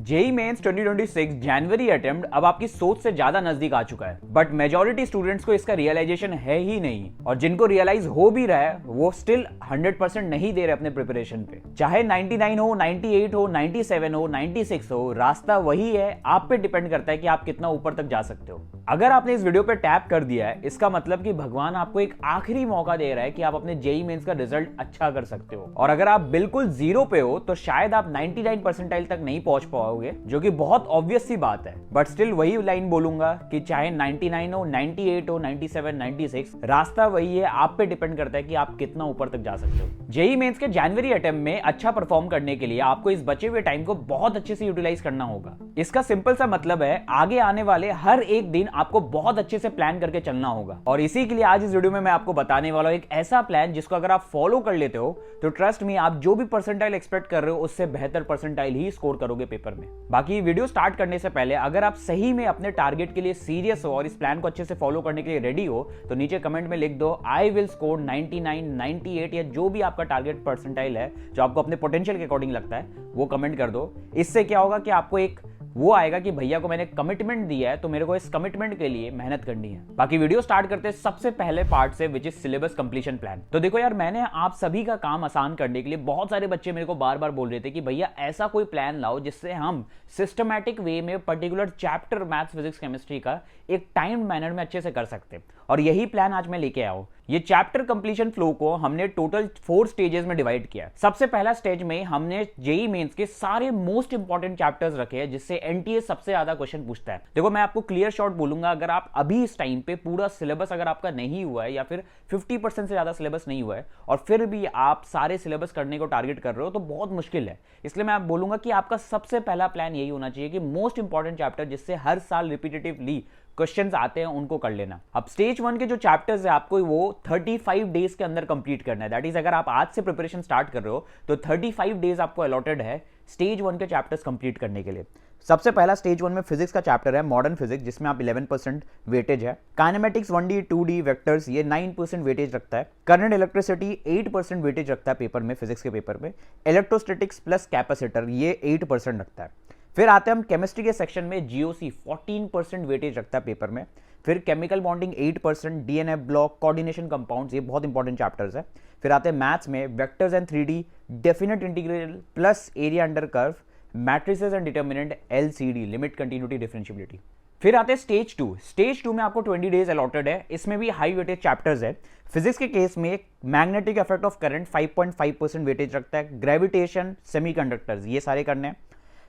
JEE mains 2026 जनवरी attempt अब आपकी सोच से ज्यादा नजदीक आ चुका है, बट मेजॉरिटी स्टूडेंट्स को इसका रियलाइजेशन है ही नहीं, और जिनको रियलाइज हो भी रहा है वो स्टिल 100% नहीं दे रहे अपने प्रिपरेशन पे। चाहे 99 हो, 98 हो, 97 हो, 96 हो, रास्ता वही है, आप पे डिपेंड करता है कि आप कितना ऊपर तक जा सकते हो। अगर आपने इस वीडियो पे टैप कर दिया है, इसका मतलब कि भगवान आपको एक आखिरी मौका दे रहा है कि आप अपने जेई मेंस का रिजल्ट अच्छा कर सकते हो। और अगर आप बिल्कुल जीरो पे हो तो शायद आप 99 परसेंटाइल तक नहीं पहुंच पाओगे, जो कि बहुत ऑब्वियस सी बात है, बट स्टिल वही लाइन बोलूंगा कि चाहे 99 हो, 98 हो, 97, 96, रास्ता वही है, आप पे डिपेंड करता है कि आप कितना ऊपर तक जा सकते हो। जेई मेंस के जनवरी अटेम्प्ट में अच्छा परफॉर्म करने के लिए आपको इस बचे हुए टाइम को बहुत अच्छे से यूटिलाइज करना होगा। इसका सिंपल सा मतलब है, आगे आने वाले हर एक दिन आपको बहुत अच्छे से प्लान करके चलना होगा। और इसी के लिए आज इस वीडियो में मैं आपको बताने वाला हूं एक ऐसा प्लान जिसको अगर आप फॉलो कर लेते हो तो ट्रस्ट मी, आप जो भी परसेंटाइल एक्सपेक्ट कर रहे हो उससे बेहतर परसेंटाइल ही स्कोर करोगे पेपर में। बाकी वीडियो स्टार्ट करने से पहले अगर आप सही में अपने टारगेट के लिए सीरियस हो और इस प्लान को अच्छे से फॉलो करने के लिए रेडी हो तो नीचे कमेंट में लिख दो आई विल स्कोर 99, 98 या जो भी आपका टारगेट परसेंटाइल है जो आपको अपने पोटेंशियल के अकॉर्डिंग लगता है वो कमेंट कर दो। इससे क्या होगा कि आपको एक वो आएगा कि भैया को मैंने कमिटमेंट दिया है तो मेरे को इस कमिटमेंट के लिए मेहनत करनी है। बाकी वीडियो स्टार्ट करते हैं सबसे पहले पार्ट से, which is syllabus completion plan. तो देखो यार, मैंने आप सभी का काम आसान करने के लिए, बहुत सारे बच्चे मेरे को बार बार बोल रहे थे कि भैया ऐसा कोई प्लान लाओ जिससे हम सिस्टमैटिक वे में particular chapter maths, physics, chemistry का एक टाइम मैनर में अच्छे से कर सकते हैं। और यही प्लान आज मैं लेके आया हूं। ये चैप्टर कंप्लीशन फ्लो को हमने टोटल 4 स्टेजेस में डिवाइड किया है। सबसे पहला स्टेज में हमने जेई मेंस के सारे मोस्ट इंपॉर्टेंट चैप्टर्स रखे हैं जिससे एनटीए सबसे ज्यादा क्वेश्चन पूछता है। देखो मैं आपको क्लियर शॉट बोलूंगा, अगर आप अभी इस टाइम पे पूरा सिलेबस अगर आपका नहीं हुआ है या फिर 50% से ज्यादा सिलेबस नहीं हुआ है और फिर भी आप सारे सिलेबस करने को टारगेट कर रहे हो तो बहुत मुश्किल है। इसलिए मैं आप बोलूंगा कि आपका सबसे पहला प्लान यही होना चाहिए कि मोस्ट इंपॉर्टेंट चैप्टर जिससे हर साल रिपीटेटिवली क्वेश्चंस आते हैं उनको कर लेना। अब स्टेज 1 के जो चैप्टर्स है आपको वो 35 डेज के अंदर कंप्लीट करना है। दैट इज, अगर आप आज से प्रिपरेशन स्टार्ट कर रहे हो तो 35 डेज आपको अलॉटेड है स्टेज 1 के चैप्टर्स कंप्लीट करने के लिए। सबसे पहला स्टेज 1 में फिजिक्स का चैप्टर है मॉडर्न फिजिक्स, जिसमें आप 11% वेटेज है। काइनेमेटिक्स 1D 2D वेक्टर्स ये 9% वेटेज रखता है। करंट इलेक्ट्रिसिटी 8% वेटेज रखता है पेपर में, फिजिक्स के पेपर में। इलेक्ट्रोस्टैटिक्स प्लस कैपेसिटर ये 8% रखता है। फिर आते हैं हम केमिस्ट्री के सेक्शन में, जीओसी 14% वेटेज रखता है पेपर में। फिर chemical bonding 8%, DNA block, coordination compounds ये बहुत इंपॉर्टेंट चैप्टर्स है। फिर आते हैं मैथ्स में vectors and 3D, definite integral plus area under curve, matrices and determinant, LCD limit continuity differentiability. फिर आते हैं स्टेज 2। स्टेज 2 में आपको 20 डेज अलॉटेड है। इसमें भी हाई वेटेज चैप्टर्स है। फिजिक्स के केस में magnetic effect of current 5.5% weightage रखता है। ग्रेविटेशन, सेमीकंडक्टर्स ये सारे करने हैं।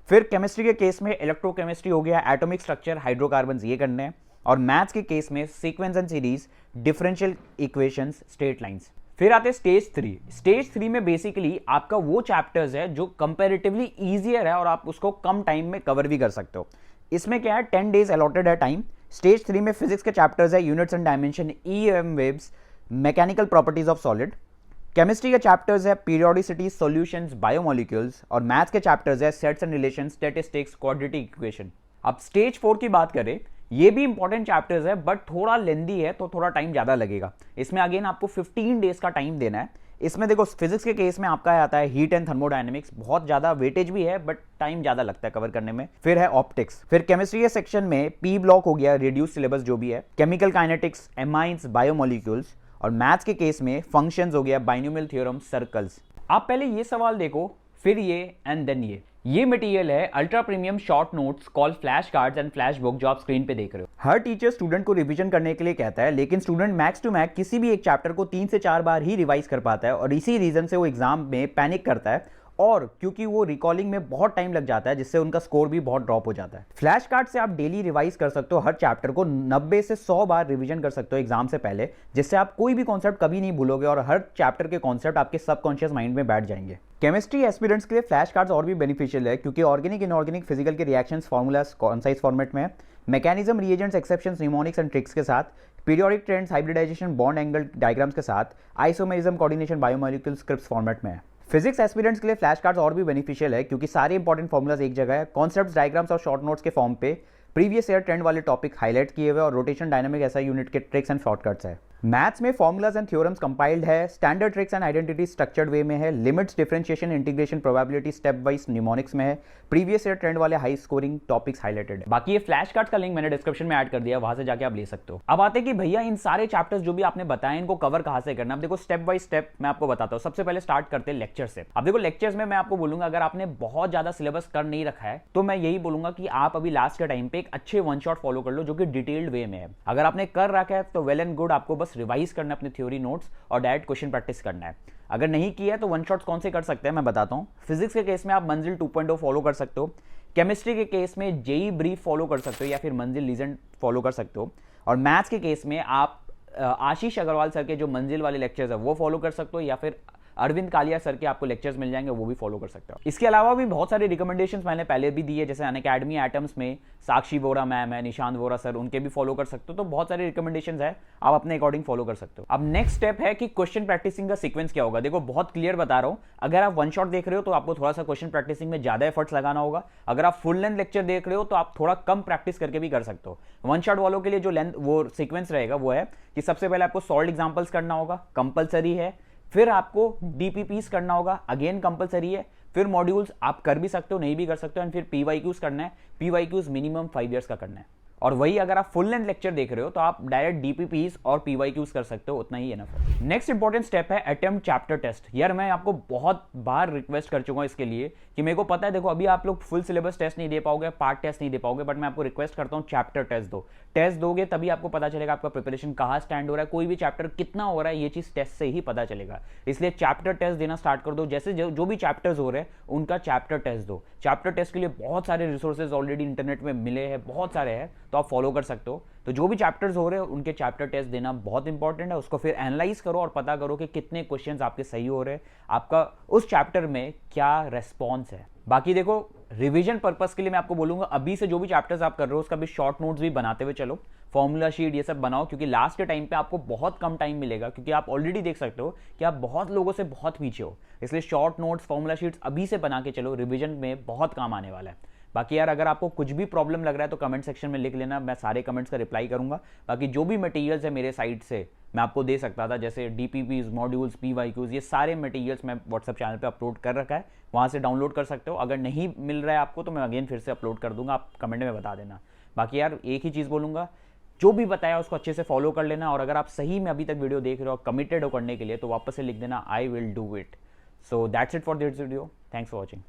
फिर केमिस्ट्री के केस में इलेक्ट्रोकेमिस्ट्री हो गया, एटॉमिक स्ट्रक्चर, हाइड्रोकार्बन्स ये करने हैं। और मैथ्स के केस में sequence and series, differential equations, straight lines. फिर आते हैं स्टेज 3। स्टेज 3 में बेसिकली आपका वो चैप्टर्स है जो कंपैरेटिवली ईजियर है और आप उसको कम टाइम में कवर भी कर सकते हो। इसमें क्या है, 10 डेज अलॉटेड है टाइम। स्टेज 3 में फिजिक्स के चैप्टर्स है units and dimension, EM waves, mechanical properties of solid. Chemistry के चैप्टर्स है पीरियोडिसिटी, सॉल्यूशंस, बायोमोलिक्यूल्स। और मैथ्स के चैप्टर्स है sets and relations, statistics, quadratic equation. अब स्टेज 4 की बात करें, ये भी इंपॉर्टेंट चैप्टर्स है बट थोड़ा लेंदी है तो थोड़ा टाइम ज्यादा लगेगा। इसमें अगेन आपको 15 डेज का टाइम देना है। इसमें देखो फिजिक्स के केस में आपका आता है हीट एंड थर्मोडायनेमिक्स, बहुत ज्यादा वेटेज भी है बट टाइम ज्यादा लगता है कवर करने में। फिर है ऑप्टिक्स। फिर केमिस्ट्री के सेक्शन में पी ब्लॉक हो गया, रिड्यूस सिलेबस जो भी है, केमिकल काइनेटिक्स, एमाइंस, बायोमोलिक्यूल्स। और मैथ्स के केस में फंक्शंस हो गया, बाइनोमियल थ्योरम, सर्कल्स। आप पहले ये सवाल देखो, फिर ये एंड देन ये मटेरियल है ultra premium short notes called flash cards and flash book जो आप स्क्रीन पे देख रहे हो। हर टीचर स्टूडेंट को रिवीजन करने के लिए कहता है, लेकिन स्टूडेंट मैक्स टू मैक्स किसी भी एक चैप्टर को 3 से 4 बार ही रिवाइज कर पाता है और इसी रीजन से वो एग्जाम में पैनिक करता है और क्योंकि वो रिकॉलिंग में बहुत टाइम लग जाता है जिससे उनका स्कोर भी बहुत ड्रॉप हो जाता है। फ्लैश कार्ड से आप डेली रिवाइज कर सकते हो, हर चैप्टर को 90 से 100 बार रिवीजन कर सकते हो एग्जाम से पहले, जिससे आप कोई भी कॉन्सेप्ट कभी नहीं भूलोगे और हर चैप्टर के कॉन्सेप्ट आपके सबकॉन्शियस माइंड में बैठ जाएंगे। केमिस्ट्री एस्पिरेंट्स के लिए फ्लैश कार्ड्स और भी बेनिफिशियल है क्योंकि ऑर्गेनिक, इनऑर्गेनिक, फिजिकल के रिएक्शंस, फार्मूलाज कॉन्साइज फॉर्मेट में है, mechanism, reagents, exceptions, mnemonics and tricks के साथ, periodic trends, hybridisation, bond angle diagrams के साथ, isomerism, coordination, biomolecule, scripts format में है। फिजिक्स एस्पिरेंट्स के लिए फ्लैश कार्ड्स और भी बेनिफिशियल है क्योंकि सारे इंपॉर्टेंट फॉर्मुलाज एक जगह है, कॉन्सेप्ट्स, डायग्राम्स और शॉर्ट नोट्स के फॉर्म पे प्रीवियस ईयर ट्रेंड वाले टॉपिक हाईलाइट किए हुए और रोटेशन, डायनामिक, ऐसा यूनिट के ट्रिक्स एंड शॉर्टकट्स है। मैथ्स में फॉर्मूलाज एंड थ्योरम्स कंपाइल्ड है, standard tricks and identity structured way में है, limits, differentiation, integration, probability step wise mnemonics में है, प्रीवियस ईयर ट्रेंड वाले हाई स्कोरिंग टॉपिक्स हाईलाइटेड है। बाकी ये फ्लैश कार्ड का लिंक मैंने डिस्क्रिप्शन में ऐड कर दिया, वहां से जाके आप ले सकते हो। अब आते हैं कि भैया इन सारे चैप्टर्स जो भी आपने बताए इनको कवर कहां से करना। अब देखो स्टेप बाय स्टेप मैं आपको बताता हूं। सबसे पहले स्टार्ट करते हैं लेक्चर से। अब देखो लेक्चर्स में मैं आपको बोलूंगा अगर आपने बहुत ज्यादा सिलेबस कर नहीं रखा है तो मैं यही बोलूंगा कि आप अभी लास्ट के टाइम पे एक अच्छे वन शॉट फॉलो कर लो जो कि डिटेल्ड वे में है। अगर आपने कर रखा है तो वेल एंड गुड, आपको बस रिवाइज करना है अपने थ्योरी नोट्स और डायरेक्ट क्वेश्चन प्रैक्टिस करना है। अगर नहीं किया है तो वन शॉट्स कौन से कर सकते हैं मैं बताता हूं। फिजिक्स के केस में आप मंजिल 2.0 फॉलो कर सकते हो, केमिस्ट्री के केस में जेई ब्रीफ फॉलो कर सकते हो या फिर मंजिल लीजेंड फॉलो कर सकते हो, और मैथ्स के केस में आप आशीष अग्रवाल सर के जो मंजिल वाले लेक्चर्स है वो फॉलो कर सकते हो, या फिर अरविंद कालिया सर के आपको लेक्चर्स मिल जाएंगे वो भी फॉलो कर सकते हो। इसके अलावा भी बहुत सारे रिकमेंडेशंस मैंने पहले भी दिए, जैसे अनअकैडमी एटम्स में साक्षी वोरा मैम है, निशांत वोरा सर, उनके भी फॉलो कर सकते हो। तो बहुत सारे रिकमेंडेशंस है, आप अपने अकॉर्डिंग फॉलो कर सकते हो। अब नेक्स्ट स्टेप है कि क्वेश्चन प्रैक्टिसिंग का सीक्वेंस क्या होगा। देखो बहुत क्लियर बता रहा हूं, अगर आप वन शॉट देख रहे हो तो आपको थोड़ा सा क्वेश्चन प्रैक्टिसिंग में ज्यादा एफर्ट्स लगाना होगा। अगर आप फुल लेंथ लेक्चर देख रहे हो तो आप थोड़ा कम प्रैक्टिस करके भी कर सकते हो। वन शॉट वालों के लिए जो लेंथ वो सीक्वेंस रहेगा वो है कि सबसे पहले आपको सॉल्व एग्जांपल्स करना होगा, कंपलसरी है, फिर आपको डीपीपीस करना होगा, अगेन कंपलसरी है, फिर मॉड्यूल्स आप कर भी सकते हो नहीं भी कर सकते हो, एंड फिर पीवाईक्यूज करना है। पीवाईक्यूज मिनिमम 5 इयर्स का करना है। और वही अगर आप फुल लेंथ लेक्चर देख रहे हो तो आप डायरेक्ट डीपीपीस और पीवाईक्यूज कर सकते हो, उतना ही एनफ है। नेक्स्ट इंपॉर्टेंट स्टेप है अटेम्प्ट चैप्टर टेस्ट। यार मैं आपको बहुत बार रिक्वेस्ट कर चुका हूं इसके लिए कि मेरे को पता है देखो अभी आप लोग फुल सिलेबस टेस्ट नहीं दे पाओगे, पार्ट टेस्ट नहीं दे पाओगे, बट मैं आपको रिक्वेस्ट करता हूं चैप्टर टेस्ट दो। टेस्ट दोगे तभी आपको पता चलेगा आपका प्रिपरेशन कहां स्टैंड हो रहा है, कोई भी चैप्टर कितना हो रहा है, ये चीज टेस्ट से ही पता चलेगा। इसलिए चैप्टर टेस्ट देना स्टार्ट कर दो। जैसे जो भी चैप्टर्स हो रहे हैं उनका चैप्टर टेस्ट दो। चैप्टर टेस्ट के लिए बहुत सारे रिसोर्सेज ऑलरेडी इंटरनेट में मिले हैं, बहुत सारे हैं, तो आप फॉलो कर सकते हो। तो जो भी चैप्टर्स हो रहे हैं उनके चैप्टर टेस्ट देना बहुत इंपॉर्टेंट है। उसको फिर एनालाइज करो और पता करो कि कितने क्वेश्चंस आपके सही हो रहे हैं, आपका उस चैप्टर में क्या रेस्पॉन्स है। बाकी देखो रिवीजन पर्पस के लिए मैं आपको बोलूंगा अभी से जो भी चैप्टर्स आप कर रहे हो उसका भी शॉर्ट नोट्स भी बनाते हुए चलो, फॉर्मूला शीट ये सब बनाओ, क्योंकि लास्ट के टाइम पे आपको बहुत कम टाइम मिलेगा, क्योंकि आप ऑलरेडी देख सकते हो कि आप बहुत लोगों से बहुत पीछे हो। इसलिए शॉर्ट नोट्स, फॉर्मूला शीट्स अभी से बना के चलो, रिवीजन में बहुत काम आने वाला है। बाकी यार अगर आपको कुछ भी प्रॉब्लम लग रहा है तो कमेंट सेक्शन में लिख लेना, मैं सारे कमेंट्स का रिप्लाई करूंगा। बाकी जो भी मटेरियल्स है मेरे साइड से मैं आपको दे सकता था, जैसे डीपीपीज, मॉड्यूल्स, पीवाईक्यूज, ये सारे मटेरियल्स मैं व्हाट्सएप चैनल पे अपलोड कर रखा है, वहां से डाउनलोड कर सकते हो। अगर नहीं मिल रहा है आपको तो मैं अगेन फिर से अपलोड कर दूंगा, आप कमेंट में बता देना। बाकी यार एक ही चीज़ बोलूंगा, जो भी बताया उसको अच्छे से फॉलो कर लेना, और अगर आप सही में अभी तक वीडियो देख रहे हो कमिटेड हो करने के लिए तो वापस से लिख देना I will do it. So that's it for this video, thanks for watching.